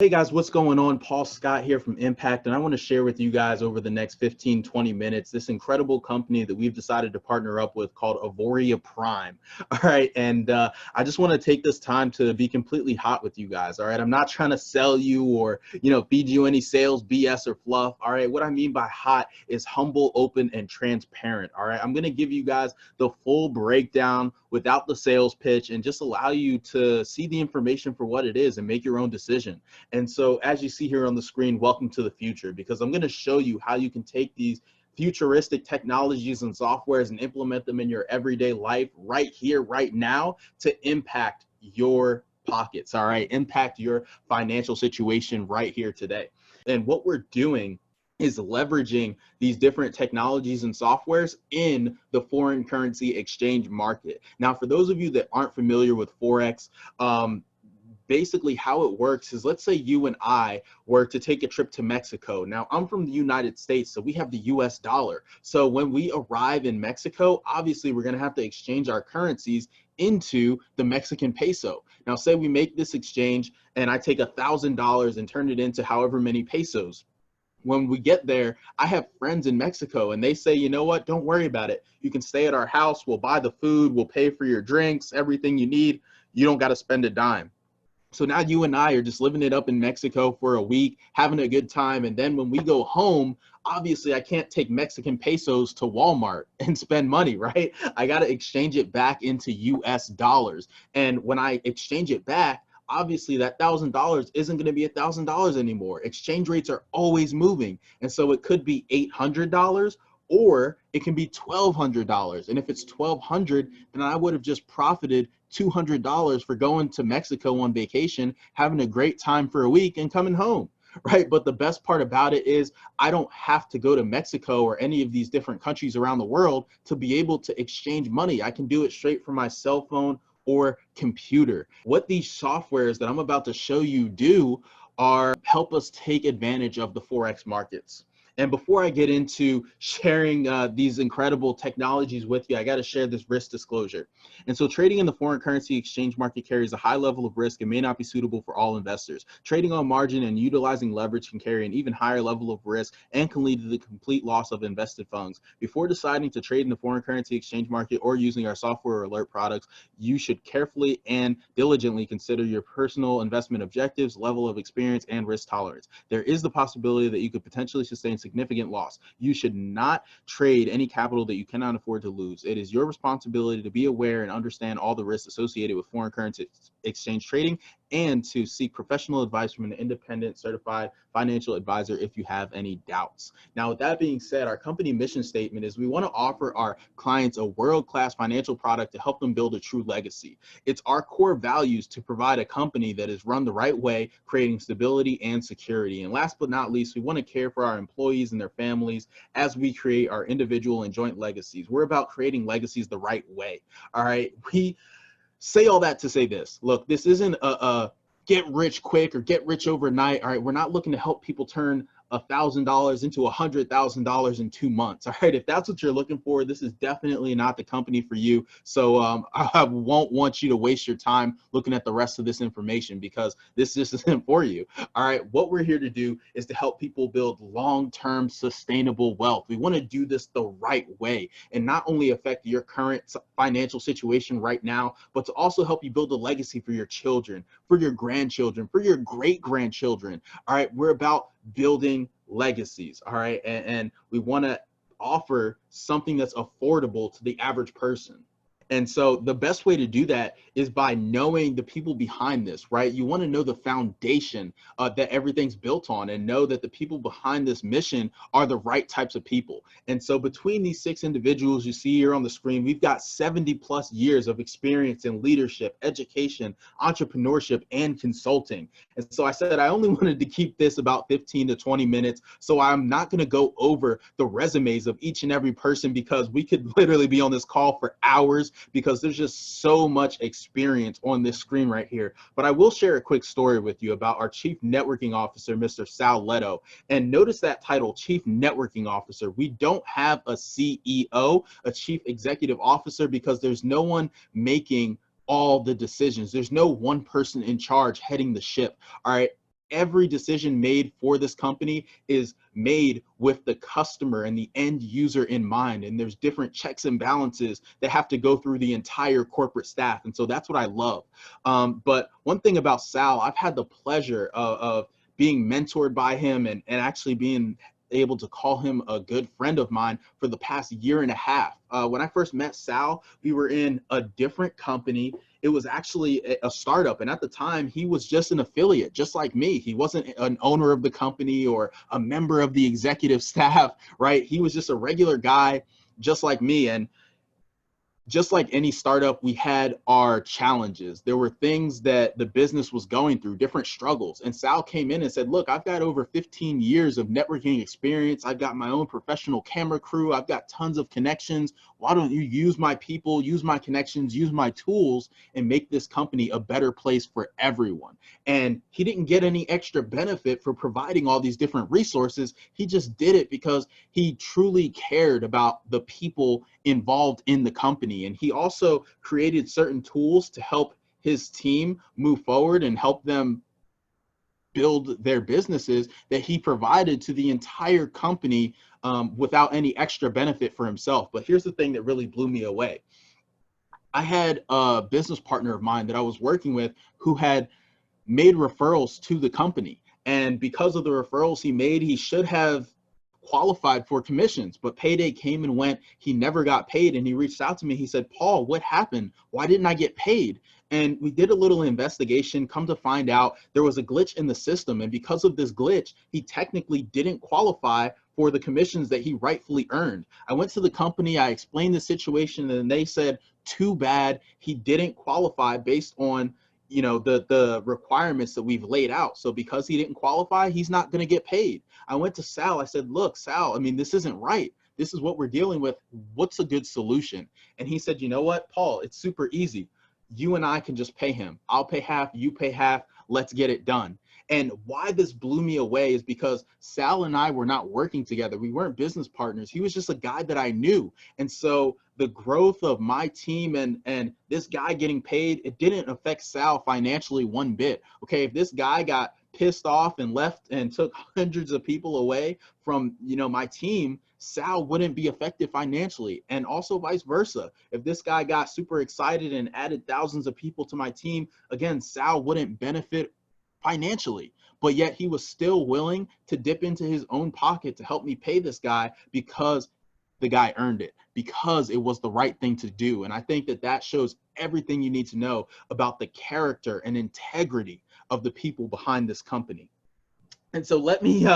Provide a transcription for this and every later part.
Hey guys, what's going on? Paul Scott here from Impact, and I want to share with you guys over the next 15-20 minutes this incredible company that we've decided to partner up with called Auvoria Prime. All right, and I just want to take this time to be completely hot with you guys. All right, I'm not trying to sell you or feed you any sales BS or fluff. All right, what I mean by hot is humble, open, and transparent. All right, I'm going to give you guys the full breakdown without the sales pitch and just allow you to see the information for what it is and make your own decision. And so as you see here on the screen, welcome to the future, because I'm going to show you how you can take these futuristic technologies and softwares and implement them in your everyday life right here, right now, to impact your pockets, all right? Impact your financial situation right here today. And what we're doing is leveraging these different technologies and softwares in the foreign currency exchange market. Now, for those of you that aren't familiar with Forex, basically how it works is, let's say you and I were to take a trip to Mexico. Now, I'm from the United States, so we have the US dollar. So when we arrive in Mexico, obviously we're going to have to exchange our currencies into the Mexican peso. Now, say we make this exchange and I take $1,000 and turn it into however many pesos. When we get there, I have friends in Mexico and they say, you know what, don't worry about it. You can stay at our house. We'll buy the food. We'll pay for your drinks, everything you need. You don't got to spend a dime. So now you and I are just living it up in Mexico for a week, having a good time. And then when we go home, obviously I can't take Mexican pesos to Walmart and spend money, right? I got to exchange it back into US dollars. And when I exchange it back, obviously that $1,000 isn't going to be $1,000 anymore. Exchange rates are always moving. And so it could be $800 or it can be $1,200. And if it's $1,200, then I would have just profited $200 for going to Mexico on vacation, having a great time for a week and coming home, right? But the best part about it is I don't have to go to Mexico or any of these different countries around the world to be able to exchange money. I can do it straight from my cell phone or computer. What these softwares that I'm about to show you do are help us take advantage of the Forex markets. And before I get into sharing these incredible technologies with you, I got to share this risk disclosure. And so trading in the foreign currency exchange market carries a high level of risk and may not be suitable for all investors. Trading on margin and utilizing leverage can carry an even higher level of risk and can lead to the complete loss of invested funds. Before deciding to trade in the foreign currency exchange market or using our software or alert products, you should carefully and diligently consider your personal investment objectives, level of experience, and risk tolerance. There is the possibility that you could potentially sustain significant loss. You should not trade any capital that you cannot afford to lose. It is your responsibility to be aware and understand all the risks associated with foreign currency exchange trading and to seek professional advice from an independent certified financial advisor if you have any doubts. Now, with that being said, our company mission statement is we want to offer our clients a world-class financial product to help them build a true legacy. It's our core values to provide a company that is run the right way, creating stability and security. And last but not least, we want to care for our employees and their families as we create our individual and joint legacies. We're about creating legacies the right way. All right. We say all that to say this. Look, this isn't a get rich quick or get rich overnight. All right. We're not looking to help people turn $1,000 into $100,000 in 2 months. All right. If that's what you're looking for, this is definitely not the company for you. So I won't want you to waste your time looking at the rest of this information because this just isn't for you. All right. What we're here to do is to help people build long-term sustainable wealth. We want to do this the right way and not only affect your current financial situation right now, but to also help you build a legacy for your children, for your grandchildren, for your great-grandchildren. All right. We're about building legacies. All right. And we want to offer something that's affordable to the average person. And so the best way to do that is by knowing the people behind this, right? You want to know the foundation that everything's built on and know that the people behind this mission are the right types of people. And so between these 6 individuals you see here on the screen, we've got 70 plus years of experience in leadership, education, entrepreneurship, and consulting. And so I said I only wanted to keep this about 15 to 20 minutes. So I'm not going to go over the resumes of each and every person because we could literally be on this call for hours, because there's just so much experience on this screen right here. But I will share a quick story with you about our Chief Networking Officer, Mr. Sal Leto. And notice that title, Chief Networking Officer. We don't have a CEO, a Chief Executive Officer, because there's no one making all the decisions. There's no one person in charge heading the ship. All right. every decision made for this company is made with the customer and the end user in mind. And there's different checks and balances that have to go through the entire corporate staff. And so that's what I love. But one thing about Sal, I've had the pleasure of being mentored by him and actually being able to call him a good friend of mine for the past year and a half. When I first met Sal, we were in a different company. It was actually a startup. And at the time, he was just an affiliate, just like me. He wasn't an owner of the company or a member of the executive staff, right? He was just a regular guy, just like me. And just like any startup, we had our challenges. There were things that the business was going through, different struggles. And Sal came in and said, look, I've got over 15 years of networking experience. I've got my own professional camera crew. I've got tons of connections. Why don't you use my people, use my connections, use my tools, and make this company a better place for everyone? And he didn't get any extra benefit for providing all these different resources. He just did it because he truly cared about the people involved in the company. And he also created certain tools to help his team move forward and help them build their businesses that he provided to the entire company without any extra benefit for himself. But here's the thing that really blew me away. I had a business partner of mine that I was working with who had made referrals to the company. And because of the referrals he made, he should have qualified for commissions, but payday came and went. He never got paid. And he reached out to me. He said, Paul, what happened? Why didn't I get paid? And we did a little investigation. Come to find out, there was a glitch in the system. And because of this glitch, he technically didn't qualify for the commissions that he rightfully earned. I went to the company, I explained the situation, and they said, too bad, he didn't qualify based on the requirements that we've laid out. So because he didn't qualify, he's not going to get paid. I went to Sal. I said, look, Sal, I mean, this isn't right. This is what we're dealing with. What's a good solution? And he said, you know what, Paul, it's super easy. You and I can just pay him. I'll pay half, you pay half. Let's get it done. And why this blew me away is because Sal and I were not working together. We weren't business partners. He was just a guy that I knew. And so the growth of my team and this guy getting paid, it didn't affect Sal financially one bit. Okay, if this guy got pissed off and left and took hundreds of people away from my team, Sal wouldn't be affected financially. And also vice versa. If this guy got super excited and added thousands of people to my team, again, Sal wouldn't benefit financially, but yet he was still willing to dip into his own pocket to help me pay this guy because the guy earned it, because it was the right thing to do. And I think that that shows everything you need to know about the character and integrity of the people behind this company. And so let me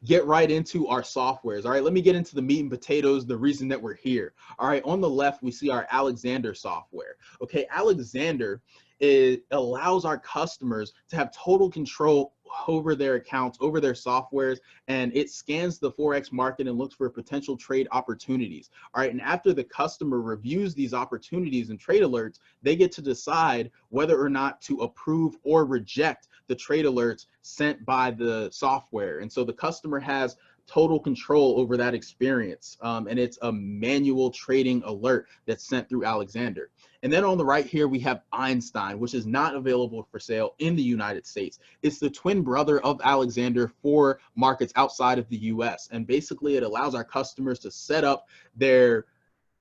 get right into our softwares. All right, let me get into the meat and potatoes, the reason that we're here. All right, on the left, we see our Alexander software. Okay, Alexander, it allows our customers to have total control over their accounts, over their softwares, and it scans the Forex market and looks for potential trade opportunities. All right, and after the customer reviews these opportunities and trade alerts, they get to decide whether or not to approve or reject the trade alerts sent by the software. And so the customer has total control over that experience. And it's a manual trading alert that's sent through Alexander. And then on the right here, we have Einstein, which is not available for sale in the United States. It's the twin brother of Alexander for markets outside of the US. And basically it allows our customers to set up their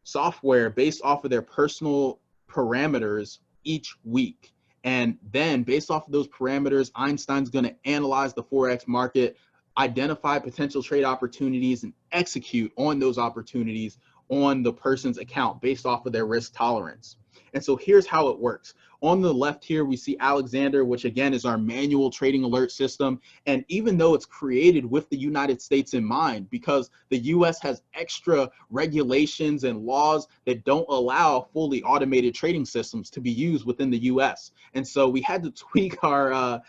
software based off of their personal parameters each week. And then based off of those parameters, Einstein's going to analyze the Forex market, identify potential trade opportunities, and execute on those opportunities on the person's account based off of their risk tolerance. And so here's how it works. On the left here, we see Alexander, which again is our manual trading alert system. And even though it's created with the United States in mind, because the US has extra regulations and laws that don't allow fully automated trading systems to be used within the US. And so we had to tweak our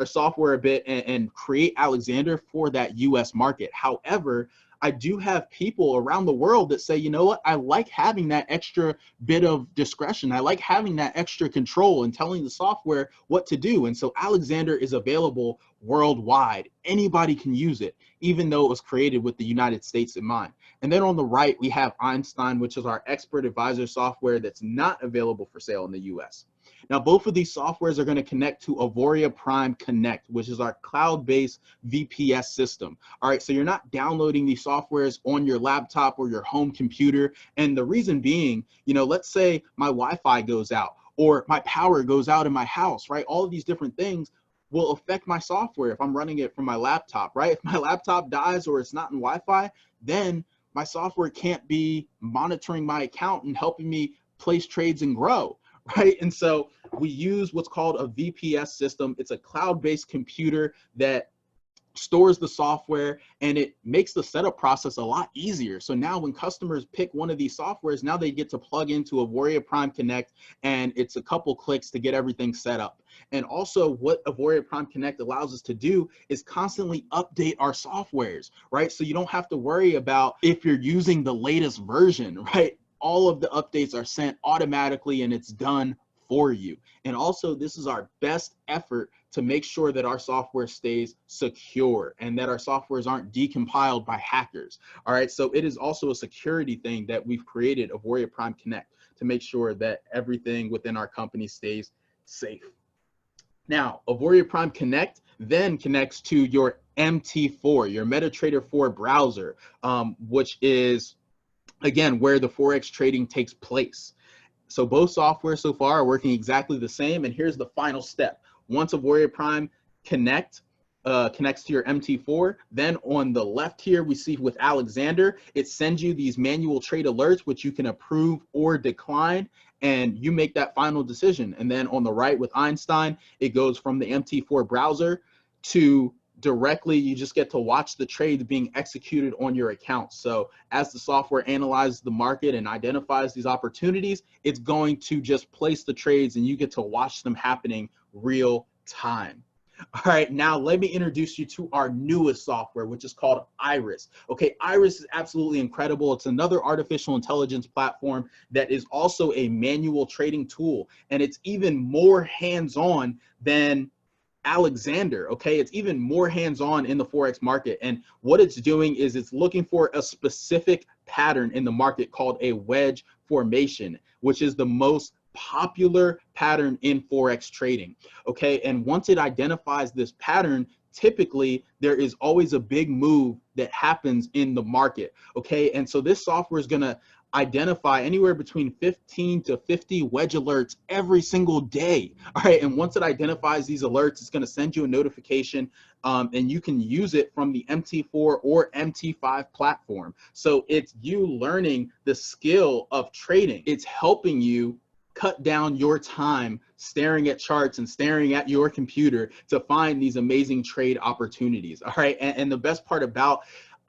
software a bit and create Alexander for that US market. However, I do have people around the world that say, you know what, I like having that extra bit of discretion. I like having that extra control and telling the software what to do. And so Alexander is available worldwide. Anybody can use it, even though it was created with the United States in mind. And then on the right, we have Einstein, which is our expert advisor software that's not available for sale in the US. Now, both of these softwares are going to connect to Auvoria Prime Connect, which is our cloud-based VPS system. All right, so you're not downloading these softwares on your laptop or your home computer. And the reason being, let's say my Wi-Fi goes out or my power goes out in my house, right? All of these different things will affect my software if I'm running it from my laptop, right? If my laptop dies or it's not in Wi-Fi, then my software can't be monitoring my account and helping me place trades and grow, right? And so we use what's called a VPS system. It's a cloud-based computer that stores the software, and it makes the setup process a lot easier. So now when customers pick one of these softwares, now they get to plug into Auvoria Prime Connect, and it's a couple clicks to get everything set up. And also what Auvoria Prime Connect allows us to do is constantly update our softwares, right? So you don't have to worry about if you're using the latest version, right? All of the updates are sent automatically and it's done for you. And also, this is our best effort to make sure that our software stays secure and that our softwares aren't decompiled by hackers. All right, so it is also a security thing that we've created, Auvoria Prime Connect, to make sure that everything within our company stays safe. Now, Auvoria Prime Connect then connects to your MT4, your MetaTrader 4 browser, which is, again, where the Forex trading takes place. So both software so far are working exactly the same. And here's the final step. Once Auvoria Prime connects to your MT4, then on the left here, we see with Alexander, it sends you these manual trade alerts, which you can approve or decline, and you make that final decision. And then on the right with Einstein, it goes from the MT4 browser to directly, you just get to watch the trades being executed on your account. So as the software analyzes the market and identifies these opportunities, it's going to just place the trades and you get to watch them happening real time. All right, now let me introduce you to our newest software, which is called Airis. Okay, Airis is absolutely incredible. It's another artificial intelligence platform that is also a manual trading tool, and it's even more hands-on than Alexander. Okay, it's even more hands-on in the Forex market. And what it's doing is it's looking for a specific pattern in the market called a wedge formation, which is the most popular pattern in Forex trading. Okay, and once it identifies this pattern, typically there is always a big move that happens in the market. Okay, and so this software is going to identify anywhere between 15 to 50 wedge alerts every single day. All right, and once it identifies these alerts, it's going to send you a notification, and you can use it from the MT4 or MT5 platform. So it's you learning the skill of trading. It's helping you cut down your time staring at charts and staring at your computer to find these amazing trade opportunities. All right, and the best part about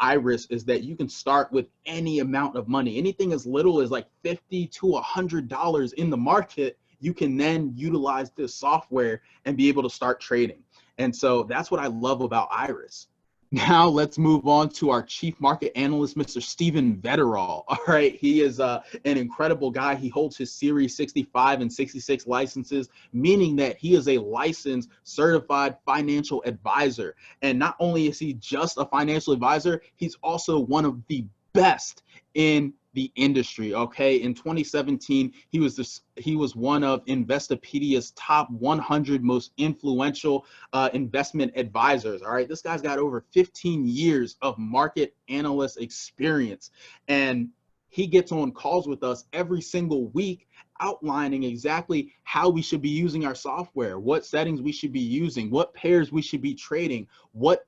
Airis is that you can start with any amount of money, anything as little as like $50 to $100 in the market. You can then utilize this software and be able to start trading. And so that's what I love about Airis. Now let's move on to our chief market analyst, Mr. Steven Vetterall. All right, he is an incredible guy. He holds his Series 65 and 66 licenses, meaning that he is a licensed, certified financial advisor. And not only is he just a financial advisor, he's also one of the best in the industry. Okay, in 2017, he was one of Investopedia's top 100 most influential investment advisors. All right, this guy's got over 15 years of market analyst experience, and he gets on calls with us every single week outlining exactly how we should be using our software, what settings we should be using, what pairs we should be trading, what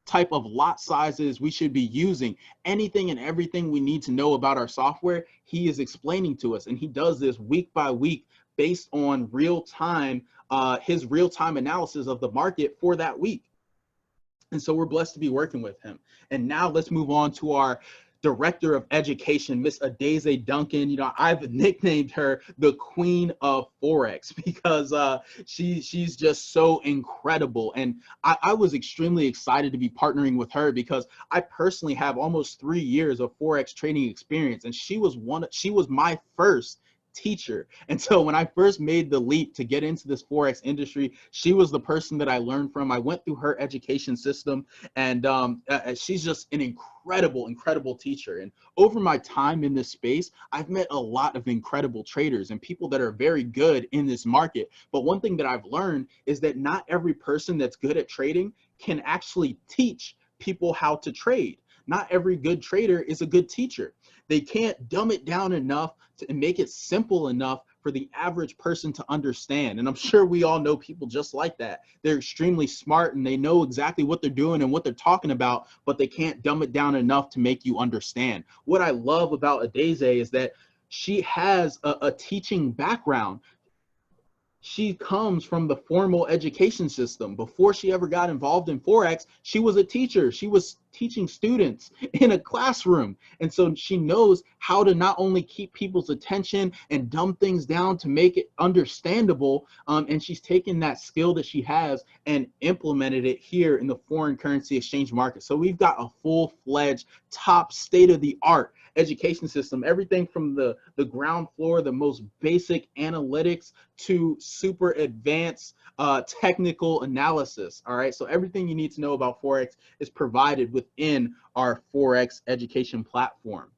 type of lot sizes we should be using, anything and everything we need to know about our software, he is explaining to us. And he does this week by week based on his real-time analysis of the market for that week. And so we're blessed to be working with him. And now let's move on to our Director of Education, Miss Adeze Duncan. You know, I've nicknamed her the Queen of Forex because she's just so incredible. And I was extremely excited to be partnering with her because I personally have almost 3 years of Forex trading experience, and she was my first teacher. And so when I first made the leap to get into this Forex industry, she was the person that I learned from. I went through her education system, and she's just an incredible teacher. And over my time in this space, I've met a lot of incredible traders and people that are very good in this market. But one thing that I've learned is that not every person that's good at trading can actually teach people how to trade. Not every good trader is a good teacher. They can't dumb it down enough to make it simple enough for the average person to understand. And I'm sure we all know people just like that. They're extremely smart and they know exactly what they're doing and what they're talking about, but they can't dumb it down enough to make you understand. What I love about Adeze is that she has a teaching background. She comes from the formal education system. Before she ever got involved in Forex, she was a teacher. She was teaching students in a classroom. And so she knows how to not only keep people's attention and dumb things down to make it understandable, and she's taken that skill that she has and implemented it here in the foreign currency exchange market. So we've got a full-fledged, top state-of-the-art education system, everything from the ground floor, the most basic analytics to super advanced technical analysis. All right, so everything you need to know about Forex is provided within our Forex education platform.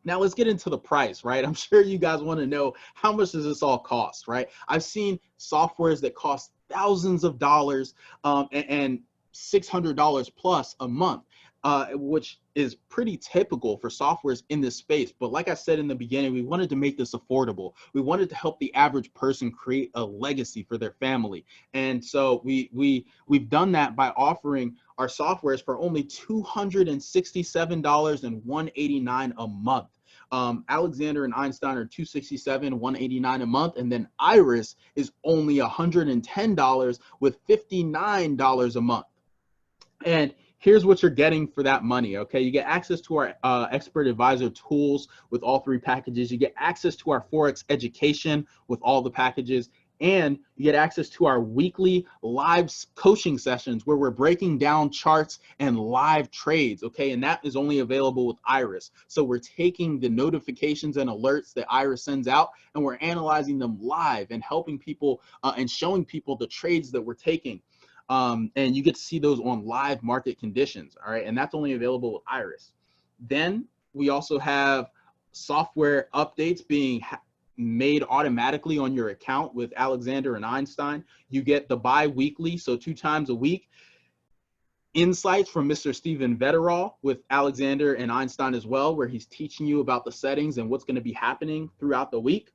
Now let's get into the price, right? I'm sure you guys want to know, how much does this all cost, right? I've seen softwares that cost thousands of dollars and $600 plus a month, which is pretty typical for softwares in this space. But like I said in the beginning, we wanted to make this affordable. We wanted to help the average person create a legacy for their family. And so we've done that by offering our softwares for only $267 and $189 a month. Alexander and Einstein are $267, $189 a month, and then Airis is only $110 with $59 a month. And here's what you're getting for that money, okay? You get access to our expert advisor tools with all three packages. You get access to our Forex education with all the packages. And you get access to our weekly live coaching sessions where we're breaking down charts and live trades, okay? And that is only available with Airis. So we're taking the notifications and alerts that Airis sends out, and we're analyzing them live and helping people and showing people the trades that we're taking. And you get to see those on live market conditions, all right? And that's only available with Airis. Then we also have software updates being made automatically on your account with Alexander and Einstein. You get the bi-weekly, so 2 times a week, insights from Mr. Steven Vetterall with Alexander and Einstein as well, where he's teaching you about the settings and what's going to be happening throughout the week.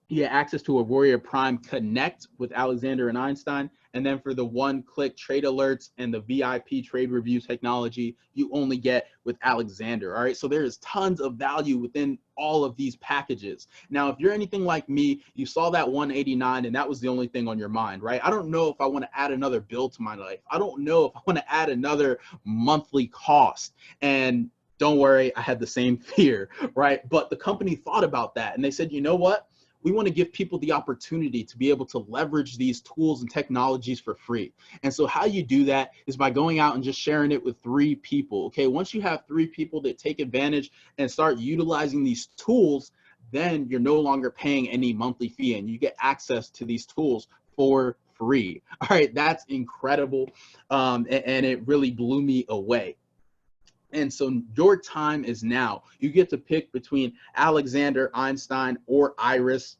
You get access to Auvoria Prime Connect with Alexander and Einstein. And then for the one-click trade alerts and the VIP trade review technology, you only get with Alexander. All right, so there is tons of value within all of these packages. Now, if you're anything like me, you saw that 189 and that was the only thing on your mind, right? I don't know if I want to add another bill to my life. I don't know if I want to add another monthly cost. And don't worry, I had the same fear, right? But the company thought about that and they said, you know what? We want to give people the opportunity to be able to leverage these tools and technologies for free. And so how you do that is by going out and just sharing it with 3 people. Okay, once you have 3 people that take advantage and start utilizing these tools, then you're no longer paying any monthly fee and you get access to these tools for free. All right, that's incredible. And it really blew me away. And so your time is now. You get to pick between Alexander, Einstein, or Airis.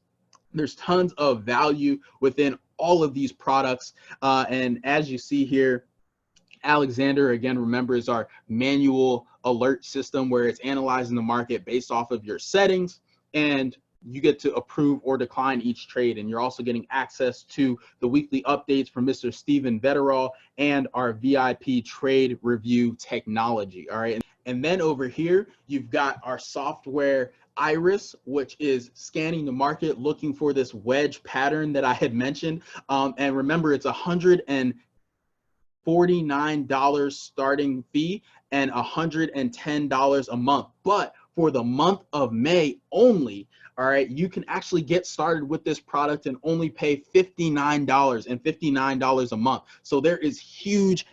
There's tons of value within all of these products. And as you see here, Alexander, again, remember, is our manual alert system where it's analyzing the market based off of your settings, and you get to approve or decline each trade. And you're also getting access to the weekly updates from Mr. Steven Vetterall and our VIP trade review technology. All right. And then over here, you've got our software Airis, which is scanning the market, looking for this wedge pattern that I had mentioned. And remember, it's $149 starting fee and $110 a month. But for the month of May only, all right, you can actually get started with this product and only pay $59 a month. So there is huge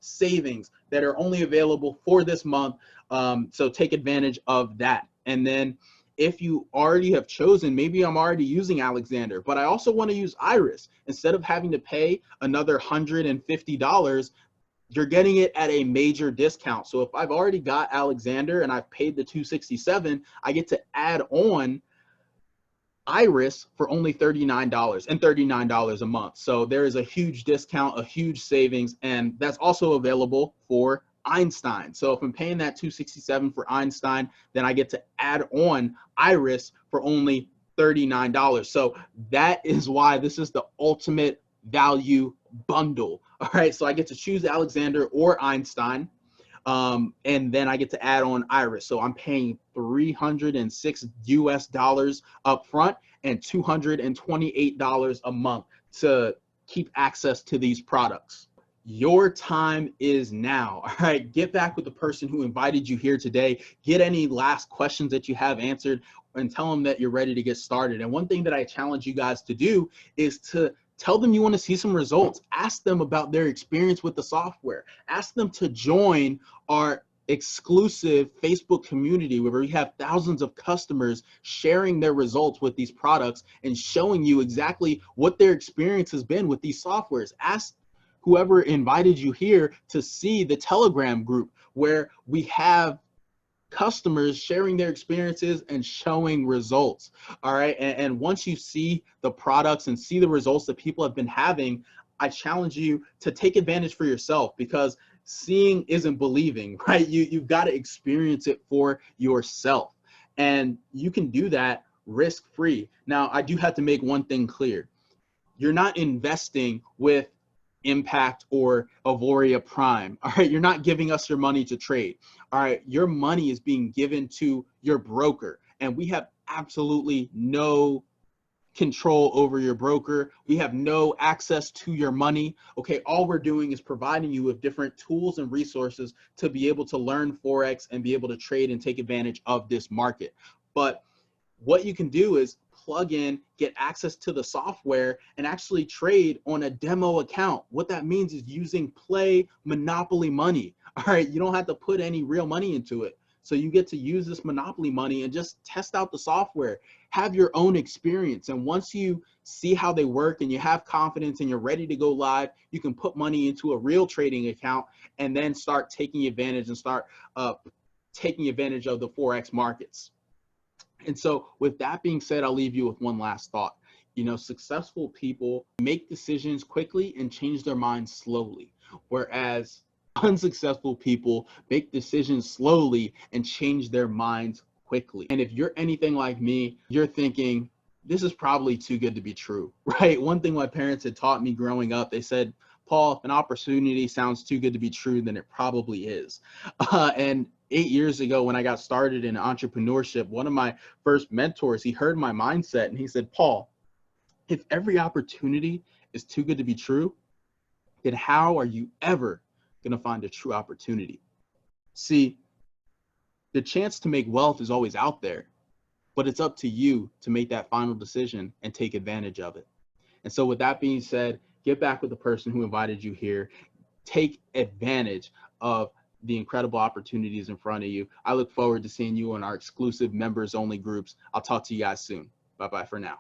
savings that are only available for this month. So take advantage of that. And then if you already have chosen, maybe I'm already using Alexander, but I also want to use Airis. Instead of having to pay another $150, you're getting it at a major discount. So if I've already got Alexander and I've paid the $267, I get to add on Airis for only $39 and $39 a month. So there is a huge discount, a huge savings, and that's also available for Einstein. So if I'm paying that $267 for Einstein, then I get to add on Airis for only $39. So that is why this is the ultimate value bundle. All right, so I get to choose Alexander or Einstein. And then I get to add on Airis. So I'm paying $306 US up front and $228 a month to keep access to these products. Your time is now. All right, get back with the person who invited you here today. Get any last questions that you have answered and tell them that you're ready to get started. And one thing that I challenge you guys to do is to tell them you want to see some results. Ask them about their experience with the software. Ask them to join our exclusive Facebook community where we have thousands of customers sharing their results with these products and showing you exactly what their experience has been with these softwares. Ask whoever invited you here to see the Telegram group where we have customers sharing their experiences and showing results. All right, and once you see the products and see the results that people have been having, I challenge you to take advantage for yourself, because seeing isn't believing, right? You've got to experience it for yourself, and you can do that risk-free. Now, I do have to make one thing clear. You're not investing with Impact or Auvoria Prime. All right, you're not giving us your money to trade. All right, your money is being given to your broker, and we have absolutely no control over your broker. We have no access to your money. Okay, all we're doing is providing you with different tools and resources to be able to learn Forex and be able to trade and take advantage of this market. But what you can do is plug in, get access to the software, and actually trade on a demo account. What that means is using play Monopoly money. All right, you don't have to put any real money into it. So you get to use this Monopoly money and just test out the software, have your own experience. And once you see how they work and you have confidence and you're ready to go live, you can put money into a real trading account and then start taking advantage and start taking advantage of the Forex markets. And so with that being said, I'll leave you with one last thought. You know, successful people make decisions quickly and change their minds slowly, whereas unsuccessful people make decisions slowly and change their minds quickly. And if you're anything like me, you're thinking, this is probably too good to be true, right? One thing my parents had taught me growing up, they said, Paul, if an opportunity sounds too good to be true, then it probably is. And 8 years ago, when I got started in entrepreneurship, one of my first mentors, he heard my mindset and he said, Paul, if every opportunity is too good to be true, then how are you ever going to find a true opportunity? See, the chance to make wealth is always out there, but it's up to you to make that final decision and take advantage of it. And so with that being said, get back with the person who invited you here. Take advantage of the incredible opportunities in front of you. I look forward to seeing you in our exclusive members only groups. I'll talk to you guys soon. Bye-bye for now.